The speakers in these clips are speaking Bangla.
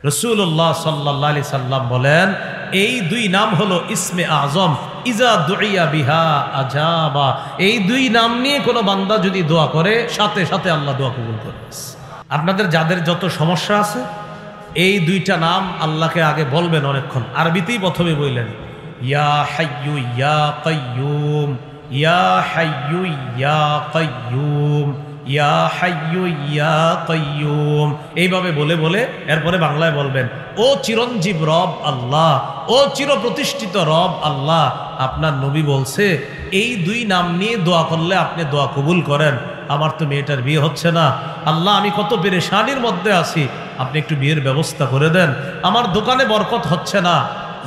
রাসূলুল্লাহ সাল্লাল্লাহু আলাইহি সাল্লাম বলেন, এই দুই নাম হলো ইসমে আজম, ইজা দুইয়া বিহা আজাবা। এই দুই নাম নিয়ে কোনো বান্দা যদি দোয়া করে, সাথে সাথে আল্লাহ দোয়া কবুল করে। আপনাদের যাদের যত সমস্যা আছে, এই দুইটা নাম আল্লাহকে আগে বলবেন অনেকক্ষণ। আরবিতেই প্রথমে বললেন, ইয়া হাইয়ু ইয়া কাইয়ুম, ইয়া হাইয়ু ইয়া কাইয়ুম, ইয়া হাইয়ু ইয়া কাইয়ুম। এইভাবে বলে বলে এরপরে বাংলায় বলবেন, ও চিরঞ্জীব রব আল্লাহ, ও চিরপ্রতিষ্ঠিত রব আল্লাহ, আপনার নবী বলছে এই দুই নাম নিয়ে দোয়া করলে আপনি দোয়া কবুল করেন। আমার তো মেয়েটার বিয়ে হচ্ছে না, আল্লাহ আমি কত পেরেশানির মধ্যে আছি, আপনি একটু বিয়ের ব্যবস্থা করে দেন। আমার দোকানে বরকত হচ্ছে না,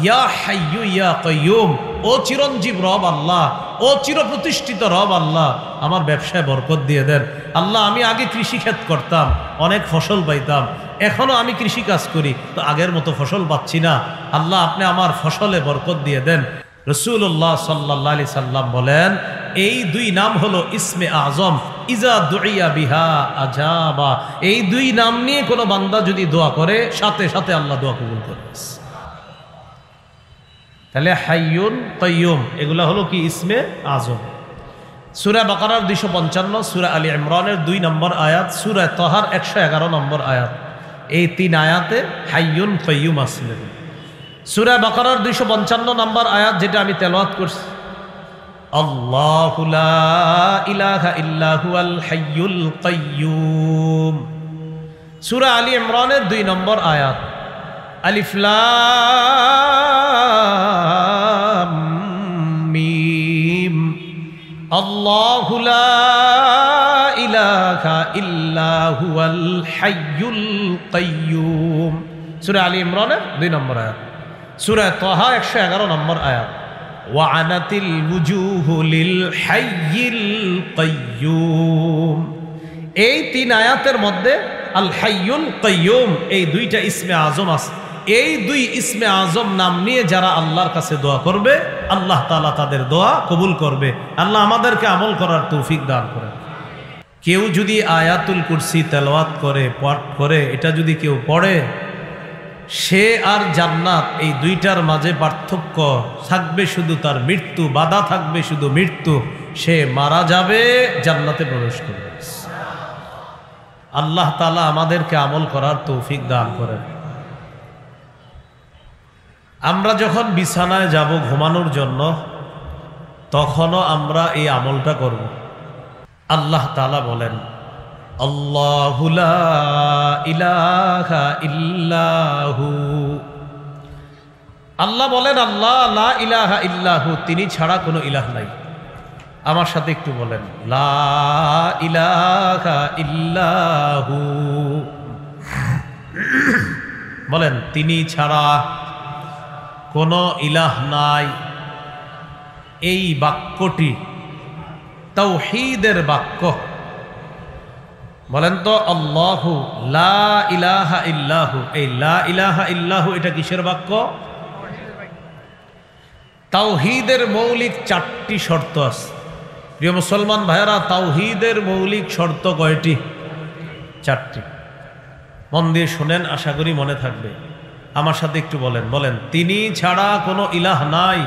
ইয়া হাইয়ু ইয়া কাইয়ুম, ও চিরঞ্জীব রব আল্লাহ, ও চিরপ্রতিষ্ঠিত রব আল্লাহ, আমার ব্যবসায় বরকত দিয়ে দেন। আল্লাহ আমি আগে কৃষিক্ষেত করতাম, অনেক ফসল পাইতাম, এখনো আমি কৃষি কাজ করি, তো আগের মতো ফসল পাচ্ছি না, আল্লাহ আপনি আমার ফসলে বরকত দিয়ে দেন। রাসূলুল্লাহ সাল্লাল্লাহু আলাইহি সাল্লাম বলেন, এই দুই নাম হলো ইসমে আজম, ইজা দুইয়া বিহা আজাবা। এই দুই নাম নিয়ে কোনো বান্দা যদি দোয়া করে, সাথে সাথে আল্লাহ দোয়া কবুল করে। তাহলে হাইয়ুন কাইয়ুম এগুলা হলো কি ইসমে আজম। সূরা বাকারার 255, সূরা আলী ইমরানের 2 নম্বর আয়াত, সূরা তাহার 111 নম্বর আয়াত, এই 3 আয়াতে হাইয়ুন কাইয়ুম আছে। সূরা বাকারার 255 নম্বর আয়াত যেটা আমি তেলাওয়াত করছি, আল্লাহু লা ইলাহা ইল্লা হুয়াল হাইয়ুল কাইয়ুম। সূরা আলী ইমরানের 2 নম্বর আয়াত, আলিফ লাম মিম, আল্লাহু লা ইলাহা ইল্লা হুয়াল হাইয়ুল কাইয়ুম। সূরা আলী ইমরানের 2 নম্বর আয়াত। সূরা তাহা 111 নম্বর আয়াত, ওয়া আনাতিল ওয়ুজুহু লিল হাইয়িল কাইয়ুম। এই 3 আয়াতের মধ্যে আল হাইয়ুল কাইয়ুম এই দুইটা ইসমে আজম আছে। এই 2 ইসমে আজম নাম নিয়ে যারা আল্লাহর কাছে দোয়া করবে, আল্লাহ তাআলা তাদের দোয়া কবুল করবে। আল্লাহ আমাদেরকে আমল করার তৌফিক দান করেন। কেউ যদি আয়াতুল কুরসি তেলাওয়াত করে, পাঠ করে, এটা যদি কেউ পড়ে, সে আর জান্নাত এই দুইটার মাঝে পার্থক্য থাকবে শুধু তার মৃত্যু, বাধা থাকবে শুধু মৃত্যু। সে মারা যাবে, জান্নাতে প্রবেশ করবে। আল্লাহ তাআলা আমাদেরকে আমল করার তৌফিক দান করেন। আমরা যখন বিছানায় যাব ঘুমানোর জন্য, তখনও আমরা এই আমলটা করব। আল্লাহ তাআলা বলেন, আল্লাহু লা ইলাহা ইল্লাহু। আল্লাহ বলেন, আল্লাহ লা ইলাহা ইল্লাহু, তিনি ছাড়া কোনো ইলাহ নাই। আমার সাথে একটু বলেন, লা ইলাহা ইল্লাহু। বলেন, তিনি ছাড়া কোনো ইলাহ নাই। এই বাক্যটি তাওহীদের বাক্য। বলেন তো, আল্লাহু লা ইলাহা ইল্লাহু, এই লা ইলাহা ইল্লাহু এটা কিসের বাক্য? তাওহীদের মৌলিক 4টি শর্ত আছে। প্রিয় মুসলমান ভাইয়েরা, তাওহীদের মৌলিক শর্ত কয়টি? 4টি। মন দিয়ে শুনেন, আশা করি মনে থাকবে। আমার সাথে একটু বলেন, বলেন, তিনি ছাড়া কোনো ইলাহ নাই,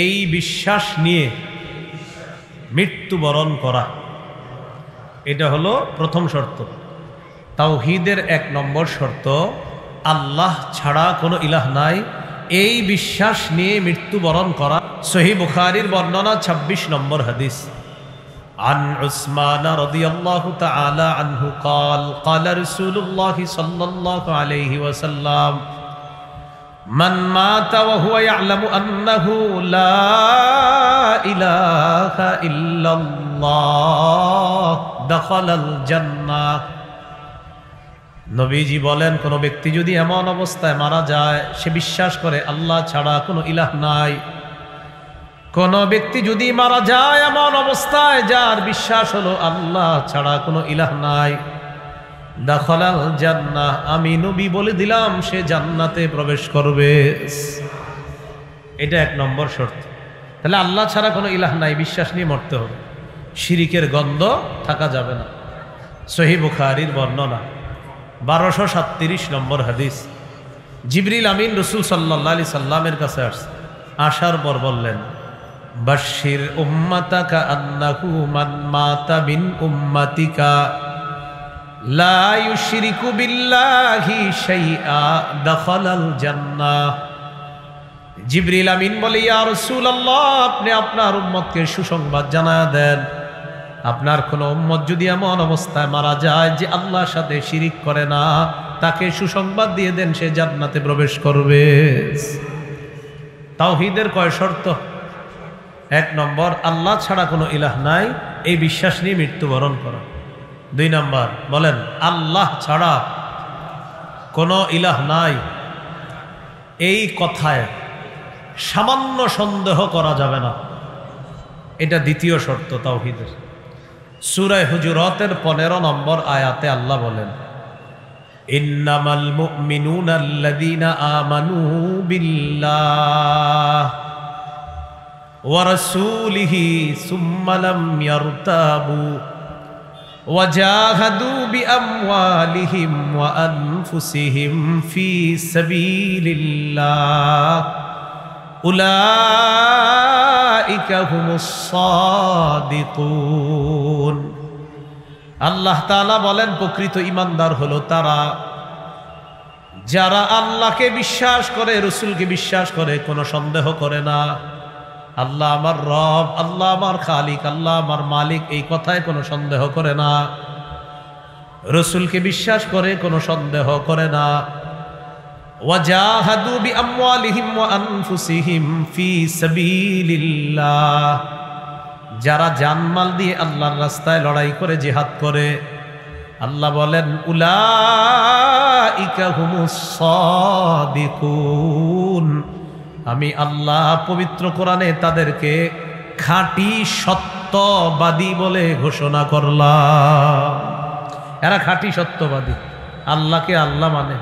এই বিশ্বাস নিয়ে মৃত্যুবরণ করা, এটা হলো প্রথম শর্ত। তাওহীদের 1 নম্বর শর্ত, আল্লাহ ছাড়া কোনো ইলাহ নাই, এই বিশ্বাস নিয়ে মৃত্যুবরণ করা। সহিহ বুখারীর বর্ণনা 26 নম্বর হাদিস, عن عثمان رضي الله تعالى عنه قال قال رسول الله صلى الله عليه وسلم من مات وهو يعلم أنه لا إله إلا الله دخل الجنة। নবীজি বলেন, কোন ব্যক্তি যদি এমন অবস্থায় মারা যায়, সে বিশ্বাস করে আল্লাহ ছাড়া কোনো ইলাহ নাই, কোন ব্যক্তি যদি মারা যায় এমন অবস্থায় যার বিশ্বাস হলো আল্লাহ ছাড়া কোনো ইলাহ নাই, দাখালাল জান্নাহ, আমি নবী বলে দিলাম সে জান্নাতে প্রবেশ করবে। এটা 1 নম্বর শর্ত। তাহলে আল্লাহ ছাড়া কোনো ইলাহ নাই বিশ্বাস নিয়ে মরতে হবে, শিরিকের গন্ধ থাকা যাবে না। সহিহ বুখারীর বর্ণনা। 1237 নম্বর হাদিস। জিবরিল আমিন রাসূল সাল্লাল্লাহু আলাইহি সাল্লামের কাছে আসার পর বললেন, বাশশির উম্মাতাকা আন্নাহু মান মাতা বিন উম্মাতিকা লা ইউশরিকু বিল্লাহি শাইআ দাখালাল জান্নাহ। জিবরিল আমিন বলে, ইয়া রাসূলুল্লাহ, আপনি আপনার উম্মতকে সুসংবাদ জানায়া দেন, আপনার কোন উম্মত যদি এমন অবস্থায় মারা যায় যে আল্লাহর সাথে শিরিক করে না, তাকে সুসংবাদ দিয়ে দেন, সে জান্নাতে প্রবেশ করবে। তাওহীদের কয় শর্ত? 1 নম্বর, আল্লাহ ছাড়া কোনো ইলাহ নাই, এই বিশ্বাস নিয়ে মৃত্যুবরণ করা। 2 নম্বর, বলেন আল্লাহ ছাড়া কোনো ইলাহ নাই, এই কথায় সামান্য সন্দেহ করা যাবে না, এটা দ্বিতীয় শর্ত তাওহীদের। সূরা হুজুরাতের 15 নম্বর আয়াতে আল্লাহ বলেন, ইন্নামাল মুমিনুনা আল্লাযীনা আমানু বিল্লাহ ওয়া রাসূলিহি সুম্মা লাম ইয়ারতাবু ওয়া জাহাদু বিআমওয়ালিহিম ওয়া আনফুসিহিম ফি সাবিলিল্লাহ উলাইকা হুমুস সাদিকুন। আল্লাহ তাআলা বলেন, প্রকৃত ঈমানদার হলো তারা যারা আল্লাহকে বিশ্বাস করে, রাসূলকে বিশ্বাস করে, কোনো সন্দেহ করে না। আল্লাহ আমার রব, আল্লাহ আমার খালিক, আল্লাহ আমার মালিক, এই কথায় কোনো সন্দেহ করে না। রাসূলকে বিশ্বাস করে, কোনো সন্দেহ করে না। ওয়াজাহাদু বিআমওয়ালিহিম ওয়া আনফুসিহিম ফি সাবিলিল্লাহ, যারা জানমাল দিয়ে আল্লাহর রাস্তায় লড়াই করে, জিহাদ করে, আল্লাহ বলেন উলাইকা হুমুস সাদিকুন, আমি আল্লাহ পবিত্র কোরআনে তাদেরকে খাঁটি সত্যবাদী বলে ঘোষণা করলাম। এরা খাঁটি সত্যবাদী, আল্লাহকে আল্লাহ মানে,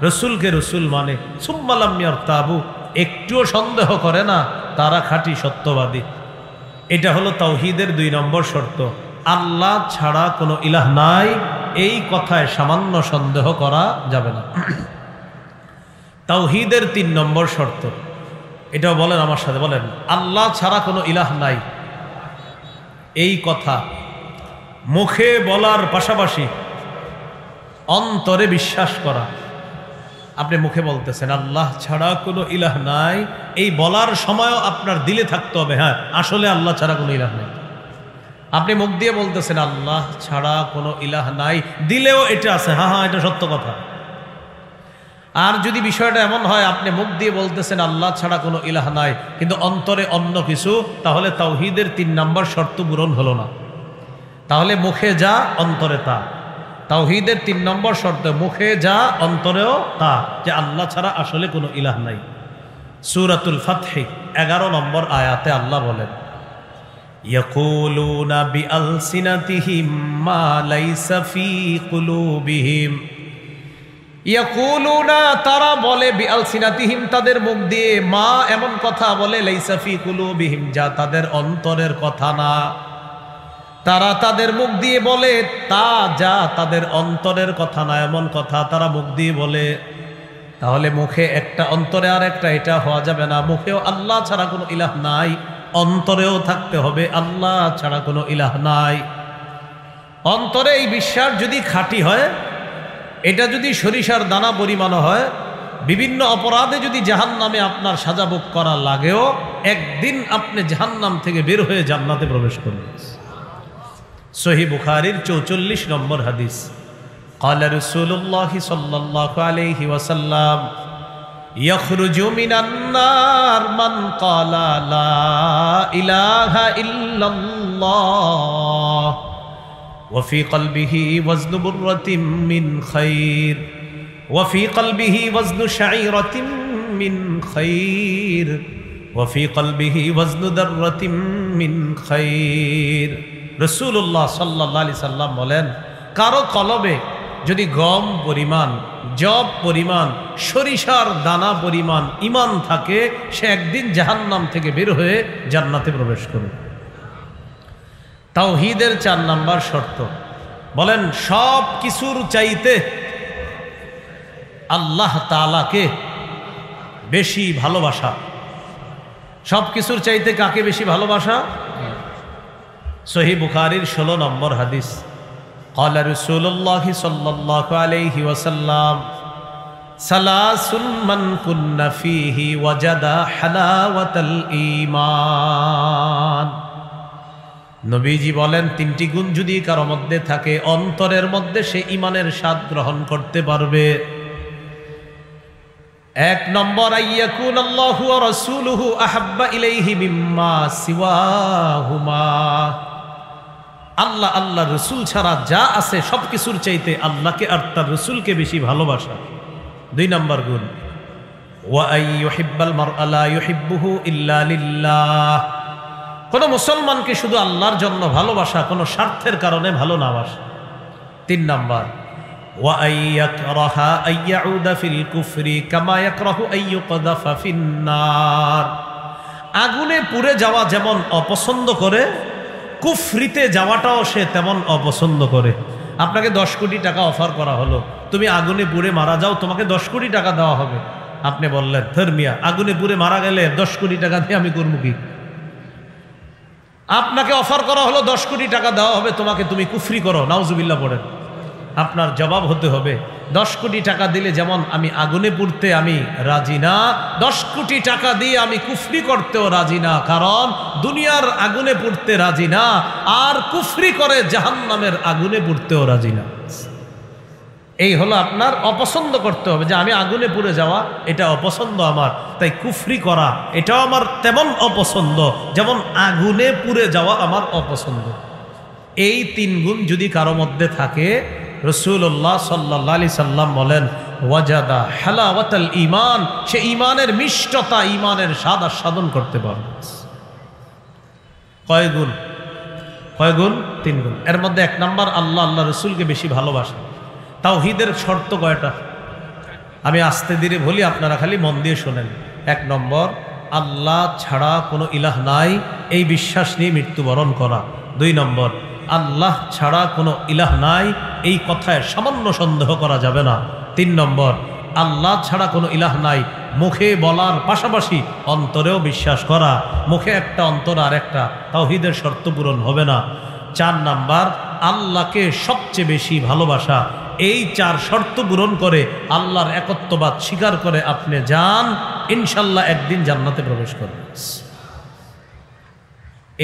রসুলকে রসুল মানে, সুম্মা লাম ইয়ারতাবু, একটুও সন্দেহ করে না, তারা খাঁটি সত্যবাদী। এটা হলো তাওহীদের 2 নম্বর শর্ত। আল্লাহ ছাড়া কোনো ইলাহ নাই, এই কথায় সামান্য সন্দেহ করা যাবে না। তাওহীদের 3 নম্বর শর্ত, এটাও বলেন আমার সাথে, বলেন আল্লাহ ছাড়া কোনো ইলাহ নাই, এই কথা মুখে বলার পাশাপাশি অন্তরে বিশ্বাস করা। আপনি মুখে বলতেছেন আল্লাহ ছাড়া কোনো ইলাহ নাই, এই বলার সময়ও আপনার দিলে থাকতে হবে, হ্যাঁ আসলে আল্লাহ ছাড়া কোনো ইলাহ নাই। আপনি মুখ দিয়ে বলতেছেন আল্লাহ ছাড়া কোনো ইলাহ নাই, দিলেও এটা আছে, হ্যাঁ হ্যাঁ এটা সত্য কথা। আর যদি বিষয়টা এমন হয় আপনি মুখ দিয়ে বলতেছেন আল্লাহ ছাড়া কোনো ইলাহ নাই, কিন্তু অন্তরে অন্য কিছু, তাহলে তাওহীদের 3 নম্বর শর্ত পূরণ হলো না। তাহলে মুখে যা, অন্তরে তা। তাওহীদের 3 নম্বর শর্ত, মুখে যা, অন্তরেও তা, যে আল্লাহ ছাড়া আসলে কোনো ইলাহ নাই। সূরাতুল ফাতহ 11 নম্বর আয়াতে আল্লাহ বলেন, ইয়াকুলুনা বিআলসিনাতিহিম মা লাইসা ফি কুলুবিহিম। ইয়াকুলুনা, তারা বলে, বিআলসিনাতিহিম, তাদের মুখ দিয়ে, মা এমন কথা বলে, লাইসা ফি কুলুবিহিম, যা তাদের অন্তরের কথা না। তারা তাদের মুখ দিয়ে বলে তা যা তাদের অন্তরের কথা না, এমন কথা তারা মুখ দিয়ে বলে। তাহলে মুখে একটা, অন্তরে আর একটা, এটা হওয়া যাবে না। মুখেও আল্লাহ ছাড়া কোনো ইলাহ নাই, অন্তরেও থাকতে হবে আল্লাহ ছাড়া কোনো ইলাহ নাই। অন্তরে এই বিশ্বাস যদি খাঁটি হয়, এটা যদি সরিষার দানা পরিমাণ হয়, বিভিন্ন অপরাধে যদি জাহান্নামে আপনার সাজা ভোগ করা লাগেও, একদিন আপনি জাহান্নাম থেকে বের হয়ে জান্নাতে প্রবেশ করবেন। সহিহ বুখারীর 44 নম্বর হাদিস, ক্বালা রাসূলুল্লাহ সাল্লাল্লাহু আলাইহি ওয়াসাল্লাম, ইয়াখরুজু মিনান নার মান ক্বালা লা ইলাহা ইল্লাল্লাহ ওয়া ফি কলবিহি ওয়াজনু বুররাতিন মিন খায়র ওয়া ফি কলবিহি ওয়াজনু শাঈরাতিন মিন খায়র ওয়া ফি কলবিহি ওয়াজনু দাররাতিন মিন খায়র। রাসূলুল্লাহ সাল্লাল্লাহু আলাইহি সাল্লাম বলেন, কারো কলবে যদি গম পরিমাণ, জব পরিমাণ, সরিষার দানা পরিমাণ ঈমান থাকে, সে একদিন জাহান্নাম থেকে বের হয়ে জান্নাতে প্রবেশ করবে। তাওহীদের 4 নম্বর শর্ত, বলেন সব কিছুর চাইতে আল্লাহ তাআলাকে বেশি ভালোবাসা। সব কিছুর চাইতে কাকে বেশি ভালোবাসা? সহিহ বুখারীর 16 নম্বর হাদিস, ক্বালা রাসূলুল্লাহ সাল্লাল্লাহু আলাইহি ওয়াসাল্লাম সালাসুন মান কুন্না ফীহি ওয়াজাদা হালাওয়াতাল ঈমান। নবীজি বলেন, তিনটি গুণ যদি কারো মধ্যে থাকে, অন্তরের মধ্যে সে ঈমানের স্বাদ গ্রহণ করতে পারবে। এক নম্বর, আইয়াকুন আল্লাহু ওয়া রাসূলুহু আহাব্বা ইলাইহি মিম্মা সিওয়াহুমা। আল্লাহ আল্লাহ রসুল ছাড়া যা আছে সবকিছুর চাইতে আল্লাহকে আর তার রসুলকে বেশি ভালোবাসা। দুই নম্বর গুণ, ওয়া আইয়ুহিব্বাল মারআ লা ইউহিব্বুহু ইল্লা লিল্লাহ। কোন মুসলমানকে শুধু আল্লাহর জন্য ভালোবাসা, কোন স্বার্থের কারণে ভালো না বাসা। তিন নম্বর, ওয়া আইয়াকরাহা আইয়াউদা ফিল কুফরি কামা ইয়াকরাহু আইয়ুকযাফা ফিন্নার। আগুনে পুড়ে যাওয়া যেমন অপছন্দ করে, কুফরিতে যাওয়াটাও সে তেমন অপছন্দ করে। আপনাকে 10 কোটি টাকা অফার করা হলো, তুমি আগুনে পুড়ে মারা যাও, তোমাকে 10 কোটি টাকা দেওয়া হবে। আপনি বললেন, ধর্মিয়া আগুনে পুড়ে মারা গেলে 10 কোটি টাকা দিয়ে আমি করবো কি? আপনাকে অফার করা হলো 10 কোটি টাকা দেওয়া হবে তোমাকে, তুমি কুফরি করো, নাউজুবিল্লাহ পড়েন। আপনার জবাব হতে হবে, 10 কোটি টাকা দিলে যেমন আমি আগুনে পুড়তে আমি রাজি না, 10 কোটি টাকা দিয়ে আমি কুফরি করতেও রাজি না, কারণ দুনিয়ার আগুনে পুড়তে রাজি না, আর কুফরি করে জাহান্নামের আগুনে পুড়তেও রাজি না। এই হলো আপনার অপছন্দ করতে হবে, যে আমি আগুনে পুড়ে যাওয়া এটা অপছন্দ আমার, তাই কুফরি করা এটাও আমার তেমন অপছন্দ যেমন আগুনে পুড়ে যাওয়া আমার অপছন্দ। এই তিন গুণ যদি কারো মধ্যে থাকে, রাসূলুল্লাহ সাল্লাল্লাহু আলাইহি সাল্লাম বলেন, ওয়াজাদা হালাওয়াতাল ঈমান, সে ঈমানের মিষ্টতা, ঈমানের স্বাদ আস্বাদন করতে পারবে। কয় গুণ? কয় গুণ? 3 গুণ। এর মধ্যে 1 নাম্বার, আল্লাহ আল্লাহ রসুলকে বেশি ভালোবাসা। তাওহীদের শর্ত কয়টা? আমি আস্তে ধীরে বলি, আপনারা খালি মন দিয়ে শোনেন। 1 নম্বর, আল্লাহ ছাড়া কোনো ইলাহ নাই, এই বিশ্বাস নিয়ে মৃত্যুবরণ করা। 2 নম্বর, আল্লাহ ছাড়া কোনো ইলাহ নাই, এই কথায় সামান্য সন্দেহ করা যাবে না। 3 নম্বর, আল্লাহ ছাড়া কোনো ইলাহ নাই মুখে বলার পাশাপাশি অন্তরেও বিশ্বাস করা। মুখে একটা, অন্তর আর একটা, তাওহীদের শর্ত পূরণ হবে না। 4 নাম্বার, আল্লাহকে সবচেয়ে বেশি ভালোবাসা। এই 4 শর্ত পূরণ করে আল্লাহর একত্ববাদ স্বীকার করে আপনি যান, ইনশাল্লাহ একদিন জান্নাতে প্রবেশ করবেন।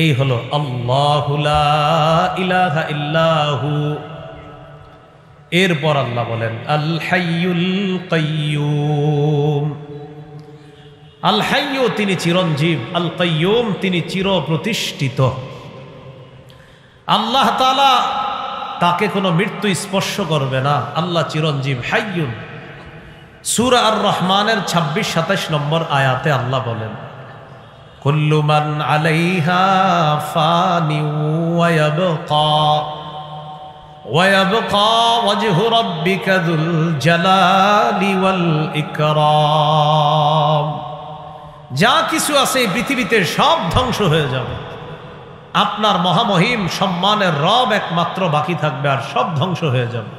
এই হলো আল্লাহু লা ইলাহা ইল্লাহু। এরপর আল্লাহ বলেন আল হাইয়ুল কাইয়্যুম। আল হাইয়্যু তিনি চিরঞ্জীব, আল কাইয়্যুম তিনি চিরপ্রতিষ্ঠিত। আল্লাহ তাআলা তাকে কোনো মৃত্যু স্পর্শ করবে না, আল্লাহ চিরঞ্জীব, হাইয়ুন। সূরা আর রহমানের 26-27 নম্বর আয়াতে আল্লাহ বলেন, কুল্লু মান আলাইহা ফানি ওয়া ইয়াবকা ওয়াজহু রাব্বিকা যুল জালালি ওয়াল ইকরাম। যা কিছু আছে এই পৃথিবীতে সব ধ্বংস হয়ে যাবে, আপনার মহামহিম সম্মানের রব একমাত্র বাকি থাকবে, আর সব ধ্বংস হয়ে যাবে।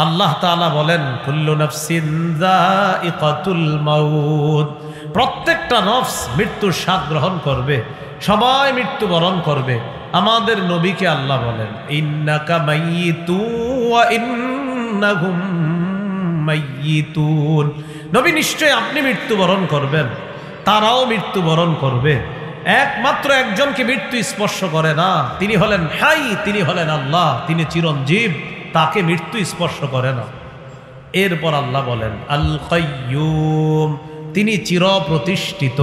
আল্লাহ তাআলা বলেন, কুল্লু নাফসিন যায়িকাতুল মাউত। প্রত্যেকটা নফস মৃত্যুর স্বাদ গ্রহণ করবে, সবাই মৃত্যুবরণ করবে। আমাদের নবীকে আল্লাহ বলেন, ইন্নাকা মাইয়িতুন ওয়া ইন্নাহুম মাইয়িতুন। নবী নিশ্চয় আপনি মৃত্যুবরণ করবেন, তারাও মৃত্যুবরণ করবে। একমাত্র একজনকে মৃত্যু স্পর্শ করে না, তিনি হলেন হাই, তিনি হলেন আল্লাহ, তিনি চিরঞ্জীব, তাকে মৃত্যু স্পর্শ করে না। এরপর আল্লাহ বলেন আল কাইয়্যুম, তিনি চিরপ্রতিষ্ঠিত।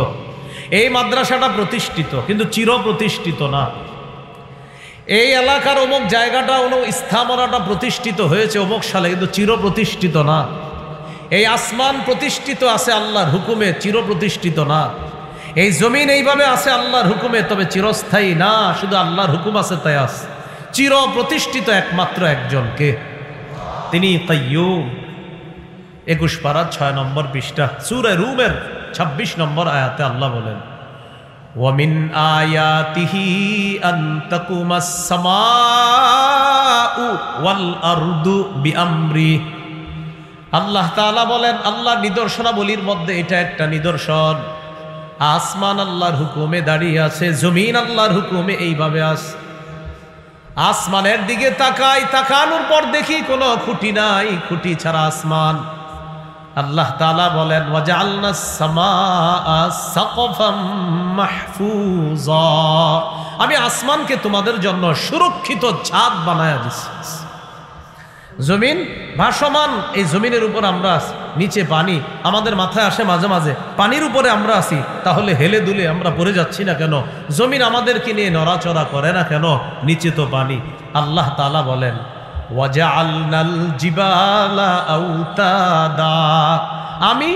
এই মাদ্রাসাটা প্রতিষ্ঠিত কিন্তু চিরপ্রতিষ্ঠিত না। এই এলাকার অমুক জায়গাটা, অমুক স্থাপনাটা প্রতিষ্ঠিত হয়েছে অমুক সালে, কিন্তু চিরপ্রতিষ্ঠিত না। এই আসমান প্রতিষ্ঠিত আছে আল্লাহর হুকুমে, চিরপ্রতিষ্ঠিত না। এই জমিন এইভাবে আছে আল্লাহর হুকুমে, তবে চিরস্থায়ী না, শুধু আল্লাহর হুকুম আছে তাই আছে। চির প্রতিষ্ঠিত একমাত্র একজনকে, তিনি কাইয়্যুম। 21 পারা 6 নম্বর পৃষ্ঠা সূরা রুমের 26 নম্বর আয়াতে আল্লাহ বলেন, ওয়া মিন আয়াতিহি আন তাকুমাস সামাউ ওয়াল আরদু বিআমরি। আল্লাহ তাআলা বলেন, আল্লাহর নিদর্শনাবলীর মধ্যে এটা একটা নিদর্শন, আসমান আল্লাহর হুকুমে দাঁড়িয়ে আছে, জমিন আল্লাহর হুকুমে এইভাবে আছে। আসমানের দিকে তাকাই, তাকানোর পর দেখি কোনো খুঁটি নাই, খুঁটি ছাড়া আসমান। আল্লাহ তাআলা বলেন, ওয়াজআলনাস সামাআ সাকফাম মাহফুজা, আমি আসমানকে তোমাদের জন্য সুরক্ষিত ছাদ বানায়া দিছি। জমিন ভাসমান, এই জমিনের উপর আমরা আছি, নিচে পানি আমাদের মাথায় আসে মাঝে মাঝে, পানির উপরে আমরা আছি, তাহলে হেলে দুলে আমরা পড়ে যাচ্ছি না কেন? জমিন আমাদেরকে নিয়ে নড়াচড়া করে না কেন? নিচে তো পানি। আল্লাহ তাআলা বলেন, ওয়াজআলনাল জিবালা আওতাদা, আমি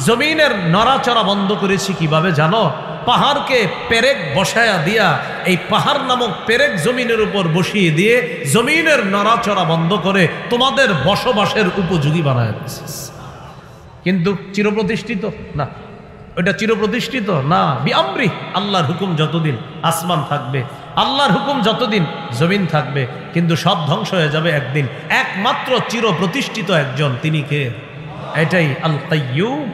জমিনের নড়াচড়া বন্ধ করেছি কিভাবে জানো? পাহাড়কে পেরেক বসায়া দিয়া, এই পাহাড় নামক পেরেক জমিনের উপর বসিয়ে দিয়ে জমিনের নড়াচড়া বন্ধ করে তোমাদের বসবাসের উপযোগী বানায় দিয়েছিস। কিন্তু চিরপ্রতিষ্ঠিত না, ওইটা চিরপ্রতিষ্ঠিত না। বিআমরি, আল্লাহর হুকুম যতদিন আসমান থাকবে, আল্লাহর হুকুম যতদিন জমিন থাকবে, কিন্তু সব ধ্বংস হয়ে যাবে একদিন। একমাত্র চিরপ্রতিষ্ঠিত একজন, তিনি কে? এটাই আল কাইয়্যুম।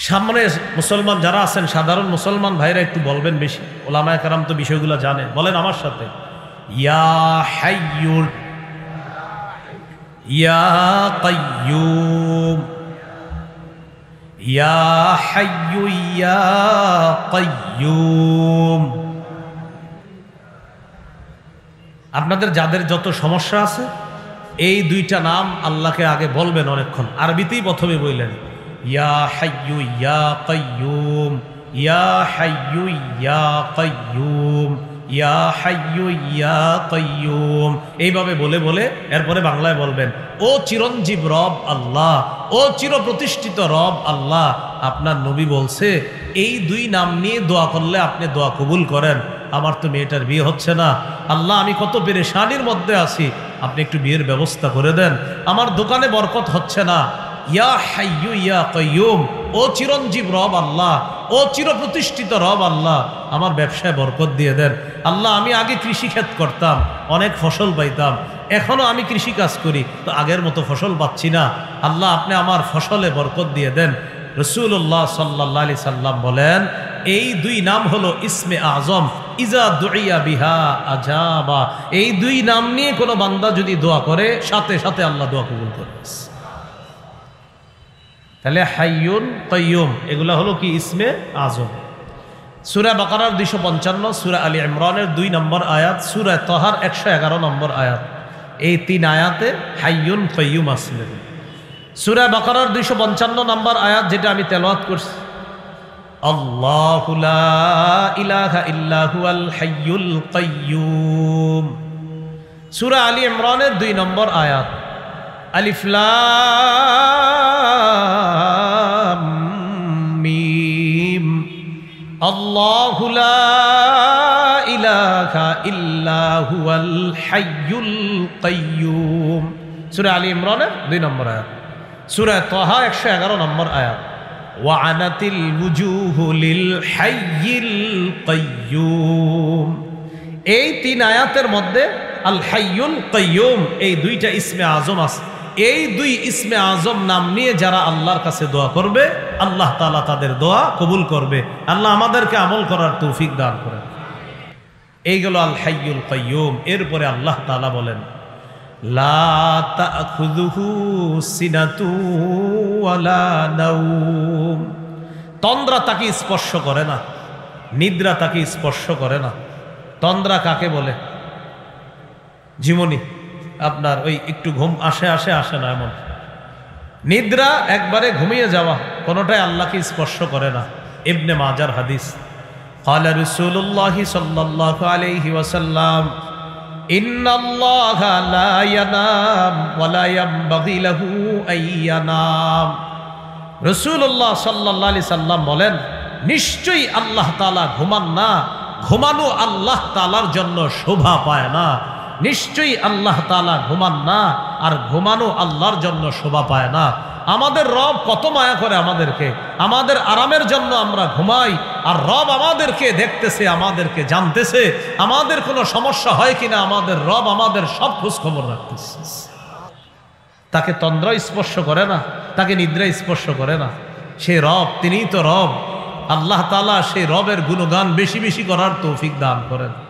সামনে মুসলমান যারা আছেন, সাধারণ মুসলমান ভাইরা একটু বলবেন বেশি, ওলামায়ে কেরাম তো বিষয়গুলো জানে, বলেন আমার সাথে, ইয়া হাইয়্যুন ইয়া কাইয়্যুম, ইয়া হাইয়্যু ইয়া কাইয়্যুম। আপনাদের যাদের যত সমস্যা আছে, এই দুইটা নাম আল্লাহকে আগে বলবেন অনেকক্ষণ, আরবিতেই প্রথমে বললেন, ইয়া হাইয়্যু ইয়া কাইয়্যুম, ইয়া হাইয়্যু ইয়া কাইয়্যুম, ইয়া হাইয়্যু ইয়া কাইয়্যুম, এইভাবে বলে বলে এরপরে বাংলায় বলবেন, ও চিরঞ্জীব রব আল্লাহ, ও চিরপ্রতিষ্ঠিত রব আল্লাহ, আপনার নবী বলছে এই দুই নাম নিয়ে দোয়া করলে আপনি দোয়া কবুল করেন। আমার তো মেয়েটার বিয়ে হচ্ছে না, আল্লাহ আমি কত পেরেশানির মধ্যে আছি, আপনি একটু বিয়ের ব্যবস্থা করে দেন। আমার দোকানে বরকত হচ্ছে না, ইয়া হাইয়্যু ইয়া কাইয়্যুম, ও চিরঞ্জীব রব আল্লাহ, ও চিরপ্রতিষ্ঠিত রব আল্লাহ, আমার ব্যবসায় বরকত দিয়ে দেন। আল্লাহ আমি আগে কৃষিক্ষেত করতাম, অনেক ফসল পাইতাম, এখনো আমি কৃষি কাজ করি, তো আগের মতো ফসল পাচ্ছি না, আল্লাহ আপনি আমার ফসলে বরকত দিয়ে দেন। রাসূলুল্লাহ সাল্লাল্লাহু আলাইহি সাল্লাম বলেন, এই দুই নাম হলো ইসমে আজম, ইজা দুইয়া বিহা আজাবা, এই দুই নাম নিয়ে কোনো বান্দা যদি দোয়া করে, সাথে সাথে আল্লাহ দোয়া কবুল করে। তাহলে হাইয়ুন কাইয়্যুম এগুলা হলো কি? ইসমে আজম। সূরা বাকারার 255, সূরা আলী ইমরানের 2 নম্বর আয়াত, সূরা তাহার 111 নম্বর আয়াত, এই 3 আয়াতে হাইয়ুন কাইয়্যুম আছে। সূরা বাকারার 255 নম্বর আয়াত, যেটা আমি তেলাওয়াত করছি, আল্লাহু লা ইলাহা ইল্লা হুয়াল হাইয়ুল কাইয়্যুম। সূরা আলী ইমরানের 2 নম্বর আয়াত, আলিফ লাম মিম, আল্লাহু লা ইলাহা ইল্লা হুয়াল হাইয়ুল কাইয়্যুম। সূরা আলী ইমরানের 2 নম্বর আয়াত। সূরা তাহা 111 নম্বর আয়াত, ওয়া আনাতিল ওয়ুজুহু লিল হাইয়িল কাইয়্যুম। এই 3 আয়াতের মধ্যে আল হাইয়ুল কাইয়্যুম, এই দুইটা ইসমে আজম আছে। এই 2 ইসমে আজম নাম নিয়ে যারা আল্লাহর কাছে দোয়া করবে, আল্লাহ তাআলা তাদের দোয়া কবুল করবে। আল্লাহ আমাদেরকে আমল করার তৌফিক দান করেন। এইগুলো আল হাইয়ুল কাইয়্যুম। এরপরে আল্লাহ তাআলা বলেন, লা তাখুযুহু সিনাতু ওয়ালা নাওম, তন্দ্রা তাকে স্পর্শ করে না, নিদ্রা তাকে স্পর্শ করে না। তন্দ্রা কাকে বলে? জীবনী আপনার ওই একটু ঘুম আসে না এমন। নিদ্রা একবারে ঘুমিয়ে যাওয়া, কোনোটাই আল্লাহকে স্পর্শ করে না। ইবনে মাজার হাদিস, ক্বালা রাসূলুল্লাহি সাল্লাল্লাহু আলাইহি ওয়াসাল্লাম, ইন্নাল্লাহা লা ইয়ানাম ওয়া লা ইয়ানবাগি লাহু আইয়ানাম। রাসূলুল্লাহ সাল্লাল্লাহু আলাইহি সাল্লাম বলেন, নিশ্চয়ই আল্লাহ তাআলা ঘুমান না, ঘুমানো আল্লাহ তাআলার জন্য শোভা পায় না। নিশ্চয়ই আল্লাহ তাআলা ঘুমান না, আর ঘুমানো আল্লাহর জন্য শোভা পায় না। আমাদের রব কত মায়া করে আমাদেরকে, আমাদের আরামের জন্য আমরা ঘুমাই, আর রব আমাদেরকে দেখতেছে, আমাদেরকে জানতেছে, আমাদের কোনো সমস্যা হয় কিনা আমাদের রব আমাদের সব খোঁজ খবর রাখতেছে। তাকে তন্দ্রা স্পর্শ করে না, তাকে নিদ্রা স্পর্শ করে না। সে রব, তিনিই তো রব। আল্লাহ তাআলা সেই রবের গুণগান বেশি বেশি করার তৌফিক দান করেন।